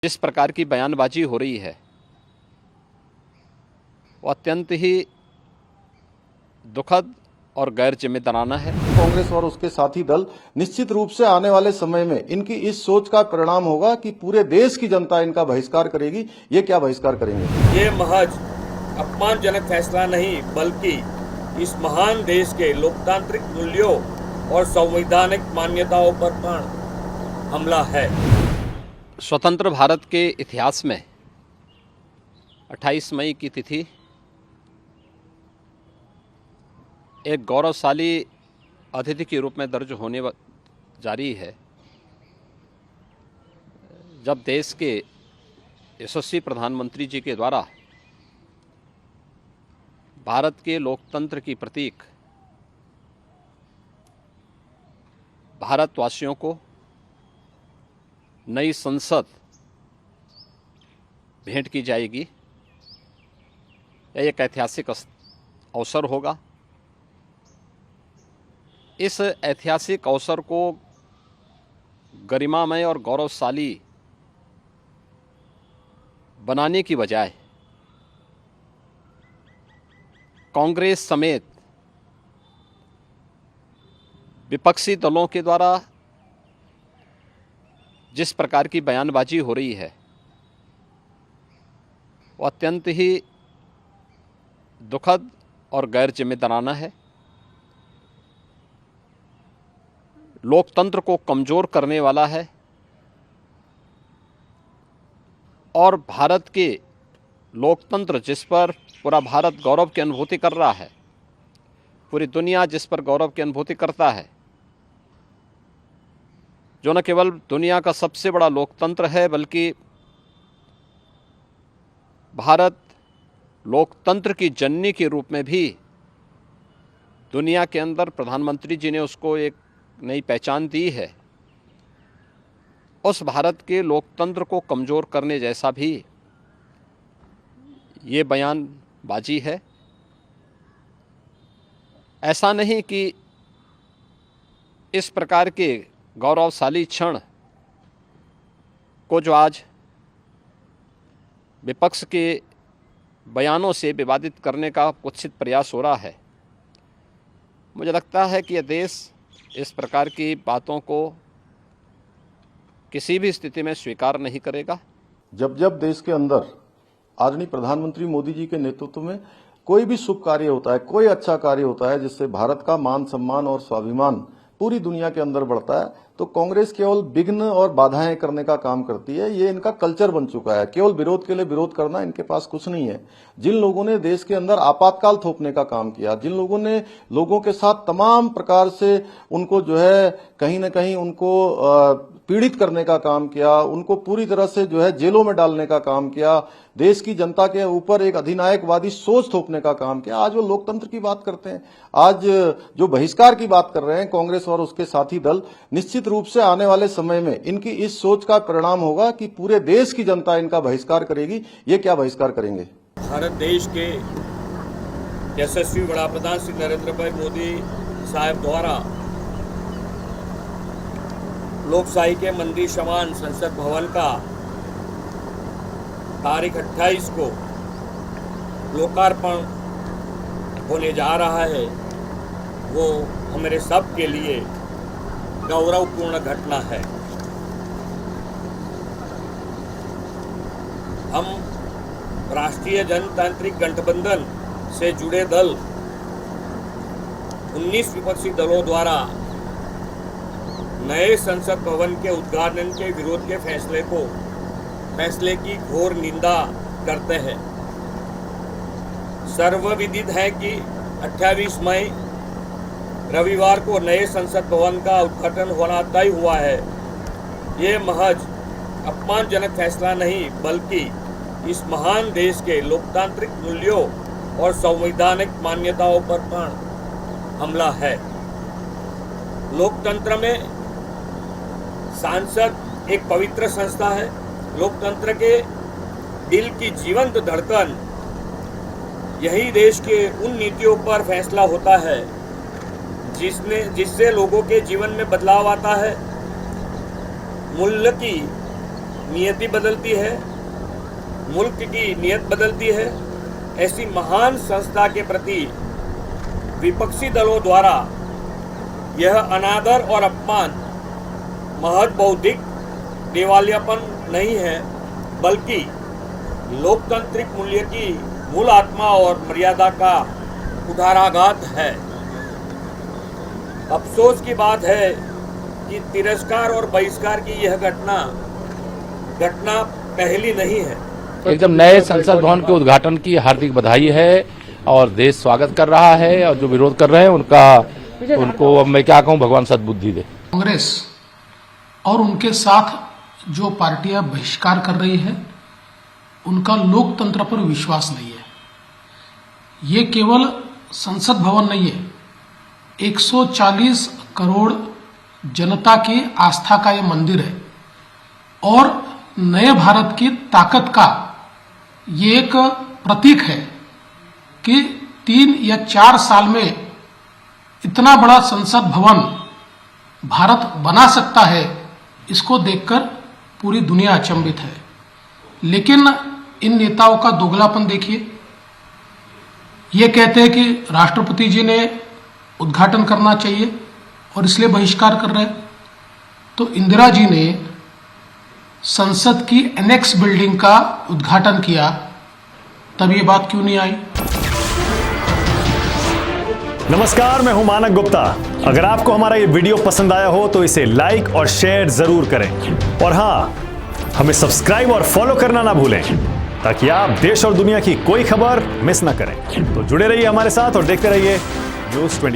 जिस प्रकार की बयानबाजी हो रही है वो अत्यंत ही दुखद और गैर जिम्मेदाराना है। कांग्रेस और उसके साथी दल निश्चित रूप से आने वाले समय में इनकी इस सोच का परिणाम होगा कि पूरे देश की जनता इनका बहिष्कार करेगी। ये क्या बहिष्कार करेंगे? ये महज अपमानजनक फैसला नहीं बल्कि इस महान देश के लोकतांत्रिक मूल्यों और संवैधानिक मान्यताओं पर पूर्ण हमला है। स्वतंत्र भारत के इतिहास में 28 मई की तिथि एक गौरवशाली अतिथि के रूप में दर्ज होने जा रही है, जब देश के यशस्वी प्रधानमंत्री जी के द्वारा भारत के लोकतंत्र की प्रतीक भारतवासियों को नई संसद भेंट की जाएगी। यह एक ऐतिहासिक अवसर होगा। इस ऐतिहासिक अवसर को गरिमामय और गौरवशाली बनाने की बजाय कांग्रेस समेत विपक्षी दलों के द्वारा जिस प्रकार की बयानबाजी हो रही है वो अत्यंत ही दुखद और गैर जिम्मेदाराना है। लोकतंत्र को कमज़ोर करने वाला है और भारत के लोकतंत्र जिस पर पूरा भारत गौरव की अनुभूति कर रहा है, पूरी दुनिया जिस पर गौरव की अनुभूति करता है, जो न केवल दुनिया का सबसे बड़ा लोकतंत्र है बल्कि भारत लोकतंत्र की जननी के रूप में भी दुनिया के अंदर प्रधानमंत्री जी ने उसको एक नई पहचान दी है। उस भारत के लोकतंत्र को कमज़ोर करने जैसा भी ये बयानबाजी है। ऐसा नहीं कि इस प्रकार के गौरवशाली क्षण को जो आज विपक्ष के बयानों से विवादित करने का कुत्सित प्रयास हो रहा है, मुझे लगता है कि यह देश इस प्रकार की बातों को किसी भी स्थिति में स्वीकार नहीं करेगा। जब जब देश के अंदर आदरणीय प्रधानमंत्री मोदी जी के नेतृत्व में कोई भी शुभ कार्य होता है, कोई अच्छा कार्य होता है जिससे भारत का मान सम्मान और स्वाभिमान पूरी दुनिया के अंदर बढ़ता है, तो कांग्रेस केवल विघ्न और बाधाएं करने का काम करती है। ये इनका कल्चर बन चुका है। केवल विरोध के लिए विरोध करना इनके पास कुछ नहीं है। जिन लोगों ने देश के अंदर आपातकाल थोपने का काम किया, जिन लोगों ने लोगों के साथ तमाम प्रकार से उनको जो है कहीं न कहीं उनको पीड़ित करने का काम किया, उनको पूरी तरह से जो है जेलों में डालने का काम किया, देश की जनता के ऊपर एक अधिनायकवादी सोच थोपने का काम किया, आज वो लोकतंत्र की बात करते हैं। आज जो बहिष्कार की बात कर रहे हैं कांग्रेस और उसके साथी दल, निश्चित रूप से आने वाले समय में इनकी इस सोच का परिणाम होगा कि पूरे देश की जनता इनका बहिष्कार करेगी। ये क्या बहिष्कार करेंगे? भारत देश के यशस्वी वड़ा प्रधान श्री नरेंद्र भाई मोदी साहब द्वारा लोकशाही के मंदिर समान संसद भवन का तारीख 28 को लोकार्पण होने जा रहा है, वो हमारे सब के लिए गौरवपूर्ण घटना है। हम राष्ट्रीय जनतांत्रिक गठबंधन से जुड़े दल 19 विपक्षी दलों द्वारा नए संसद भवन के उद्घाटन के विरोध के फैसले की घोर निंदा करते हैं। सर्वविदित है कि 28 मई रविवार को नए संसद भवन का उद्घाटन होना तय हुआ है। ये महज अपमानजनक फैसला नहीं बल्कि इस महान देश के लोकतांत्रिक मूल्यों और संवैधानिक मान्यताओं पर पूर्ण हमला है। लोकतंत्र में सांसद एक पवित्र संस्था है। लोकतंत्र के दिल की जीवंत धड़कन यही देश के उन नीतियों पर फैसला होता है जिससे लोगों के जीवन में बदलाव आता है। मूल्य की नियति बदलती है, मुल्क की नीयत बदलती है, ऐसी महान संस्था के प्रति विपक्षी दलों द्वारा यह अनादर और अपमान महज बौद्धिक दिवालियापन नहीं है, बल्कि लोकतांत्रिक मूल्य की मूल आत्मा और मर्यादा का कुठाराघात है। अफसोस की बात है कि तिरस्कार और बहिष्कार की यह घटना पहली नहीं है। एकदम नए संसद भवन के उद्घाटन की हार्दिक बधाई है और देश स्वागत कर रहा है, और जो विरोध कर रहे हैं उनको अब मैं क्या कहूं, भगवान सद्बुद्धि दे। कांग्रेस और उनके साथ जो पार्टियां बहिष्कार कर रही है उनका लोकतंत्र पर विश्वास नहीं है। ये केवल संसद भवन नहीं है, 140 करोड़ जनता की आस्था का ये मंदिर है और नए भारत की ताकत का ये एक प्रतीक है कि 3 या 4 साल में इतना बड़ा संसद भवन भारत बना सकता है। इसको देखकर पूरी दुनिया अचंभित है। लेकिन इन नेताओं का दोगलापन देखिए। ये कहते हैं कि राष्ट्रपति जी ने उद्घाटन करना चाहिए और इसलिए बहिष्कार कर रहे हैं। तो इंदिरा जी ने संसद की एनेक्स बिल्डिंग का उद्घाटन किया, तब ये बात क्यों नहीं आई? नमस्कार, मैं हूं मानक गुप्ता। अगर आपको हमारा ये वीडियो पसंद आया हो तो इसे लाइक और शेयर जरूर करें, और हां, हमें सब्सक्राइब और फॉलो करना ना भूलें ताकि आप देश और दुनिया की कोई खबर मिस ना करें। तो जुड़े रहिए हमारे साथ और देखते रहिए News 24।